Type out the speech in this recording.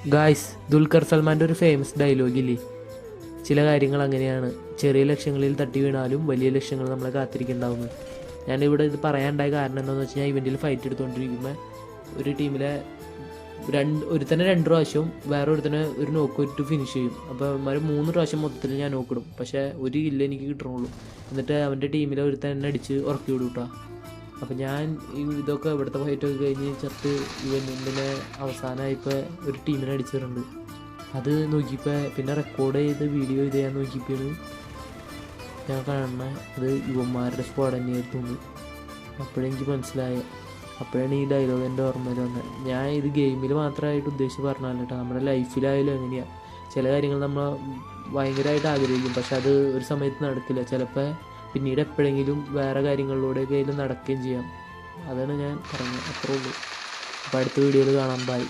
Guys, Dulquer സൽമാൻ്റെ ഒരു famous ഡയലോഗില്ലേ, ചില കാര്യങ്ങൾ അങ്ങനെയാണ്, ചെറിയ ലക്ഷ്യങ്ങളിൽ തട്ടി വീണാലും വലിയ ലക്ഷ്യങ്ങൾ നമ്മളെ കാത്തിരിക്കുന്നുണ്ടാവുന്നു. ഞാനിവിടെ ഇത് പറയാനുണ്ടായ കാരണം എന്താണെന്ന് വെച്ച് കഴിഞ്ഞാൽ, ഇവൻറ്റിൽ ഫൈറ്റ് എടുത്തുകൊണ്ടിരിക്കുമ്പോൾ ഒരു ടീമിലെ ഒരുത്തനെ 2 പ്രാവശ്യവും വേറെ ഒരുത്തനെ ഒരു നോക്ക് ഫിനിഷ് ചെയ്യും. അപ്പോൾ അവന്മാർ 3 പ്രാവശ്യം മൊത്തത്തിൽ ഞാൻ നോക്കിടും, പക്ഷേ ഒരു കില്ല് എനിക്ക് കിട്ടണുള്ളൂ. എന്നിട്ട് അവൻ്റെ ടീമിലെ ഒരുത്തൻ എന്നെ അടിച്ച് ഉറക്കി വിടും കേട്ടോ. അപ്പം ഞാൻ ഇതൊക്കെ ഇവിടുത്തെ ഫൈറ്റൊക്കെ കഴിഞ്ഞ് ചത്ത് ഇവൻറ്റിനെ അവസാനമായപ്പോൾ ഒരു ടീമിനെ അടിച്ചിട്ടുണ്ട്. അത് നോക്കിയപ്പോൾ പിന്നെ റെക്കോർഡ് ചെയ്ത് വീഡിയോ ഇത് ചെയ്യാൻ നോക്കിയപ്പോൾ ഞാൻ കാണുന്ന അത് യുവന്മാരുടെ സ്ക്വാഡ് തന്നെയായിരുന്നു. അപ്പോഴെനിക്ക് മനസ്സിലായ, അപ്പോഴാണ് ഈ ഡയലോഗ് എൻ്റെ ഓർമ്മയിൽ വന്നത്. ഞാൻ ഇത് ഗെയിമിൽ മാത്രമായിട്ട് ഉദ്ദേശിച്ച് പറഞ്ഞതല്ല കേട്ടോ, നമ്മുടെ ലൈഫിലായാലും എങ്ങനെയാണ്. ചില കാര്യങ്ങൾ നമ്മൾ ഭയങ്കരമായിട്ട് ആഗ്രഹിക്കും, പക്ഷെ അത് ഒരു സമയത്ത് നടക്കില്ല. ചിലപ്പോൾ പിന്നീട് എപ്പോഴെങ്കിലും വേറെ കാര്യങ്ങളിലൂടെയൊക്കെ ആയാലും നടക്കുകയും ചെയ്യാം. അതാണ് ഞാൻ പറഞ്ഞത്, അത്രേ ഉള്ളൂ. അപ്പോൾ അടുത്ത വീഡിയോയിൽ കാണാം. ബൈ.